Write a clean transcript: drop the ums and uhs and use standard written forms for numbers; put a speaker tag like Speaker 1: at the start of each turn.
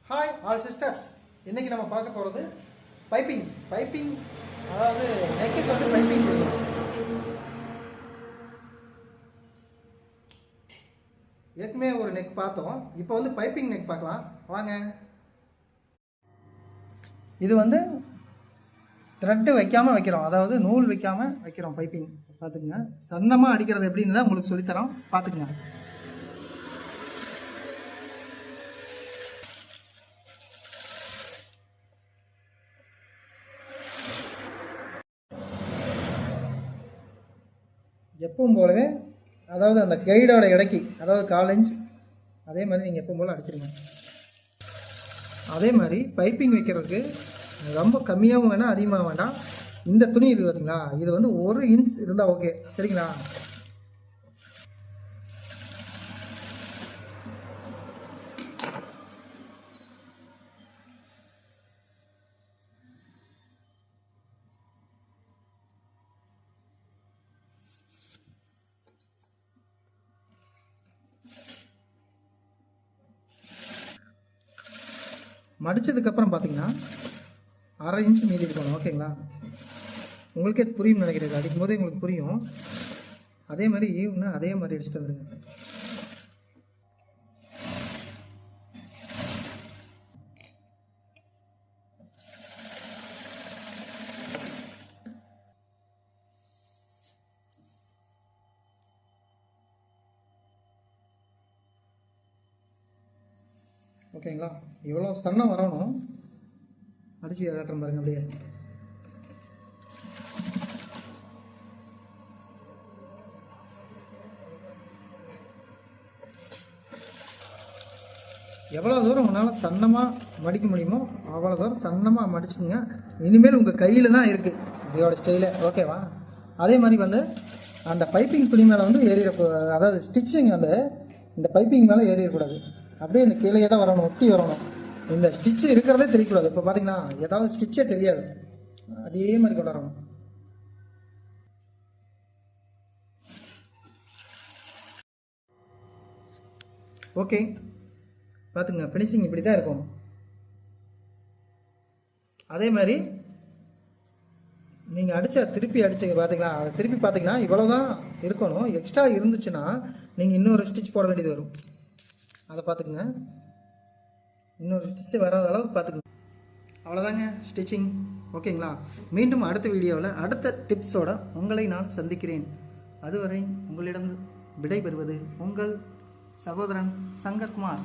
Speaker 1: Hi all sisters, இன்றைக்கி நம்ம பார்க்க போகிறது பைப்பிங் அதாவது நெக்குக்கு வந்து பைப்பிங் கொடுக்கணும். ஏற்கனவே ஒரு நெக் பார்த்தோம், இப்போ வந்து பைப்பிங் நெக் பார்க்கலாம் வாங்க. இது வந்து த்ரெட்டு வைக்காமல் வைக்கிறோம், அதாவது நூல் வைக்காமல் வைக்கிறோம் பைப்பிங். பார்த்துக்குங்க, சன்னமாக அடிக்கிறது எப்படின்னு தான் உங்களுக்கு சொல்லித்தரோம், பார்த்துக்குங்க. எப்பவும் போலவே, அதாவது அந்த கைடோட இடைக்கு, அதாவது 1/4 இன்ச், அதே மாதிரி நீங்கள் எப்பவும் போல் அடிச்சிருங்க. அதே மாதிரி பைப்பிங் வைக்கிறதுக்கு ரொம்ப கம்மியாகவும் வேண்டாம், அதிகமாக வேண்டாம். இந்த துணி இருக்குது பார்த்தீங்களா, இது வந்து 1 இன்ச் இருந்தால் ஓகே, சரிங்களா? மடித்ததுக்கப்புறம் பார்த்தீங்கன்னா 1/2 இன்ச் மீதி இருக்கணும், ஓகேங்களா? உங்களுக்கே புரியும் நினைக்கிறது, அடிக்கும் போதே உங்களுக்கு புரியும். அதே மாதிரி ஈவனா அதே மாதிரி அடிச்சுட்டு வந்துடுங்க. ஓகேங்களா? இவ்வளோ சன்னம் வரணும், அடிச்சு காட்டுறேன் பாருங்க. அப்படியே எவ்வளோ தூரம் உங்களால் சன்னமாக மடிக்க முடியுமோ அவ்வளோ தூரம் சன்னமாக மடிச்சுங்க. இனிமேல் உங்கள் கையில் தான் இருக்குது இதோட ஸ்டைலு, ஓகேவா? அதே மாதிரி வந்து அந்த பைப்பிங் துணி மேலே வந்து ஏறிட, அதாவது ஸ்டிச்சிங் அந்த இந்த பைப்பிங் மேலே ஏறிடக்கூடாது, அப்படியே இந்த கீழே தான் வரணும், ஒட்டி வரணும். இந்த ஸ்டிச்சு இருக்கிறதே தெரியக்கூடாது. இப்போ பார்த்தீங்கன்னா ஏதாவது ஸ்டிச்சே தெரியாது, அதே மாதிரி கொண்டு வரணும். ஓகே, பார்த்துங்க, ஃபினிஷிங் இப்படி தான் இருக்கும். அதே மாதிரி நீங்கள் திருப்பி அடிச்சிங்க பார்த்தீங்களா, அதை திருப்பி பார்த்தீங்கன்னா இவ்வளோ தான் இருக்கணும். எக்ஸ்ட்ரா இருந்துச்சுன்னா நீங்கள் இன்னொரு ஸ்டிச் போட வேண்டியது வரும். அதை பார்த்துக்குங்க, இன்னொரு ஸ்டிச்சு வராத அளவுக்கு பார்த்துக்குங்க. அவ்வளோதாங்க ஸ்டிச்சிங், ஓகேங்களா? மீண்டும் அடுத்த வீடியோவில் அடுத்த டிப்ஸோட உங்களை நான் சந்திக்கிறேன். அதுவரை உங்களிடம் விடை பெறுவது உங்கள் சகோதரன் சங்கர்குமார்.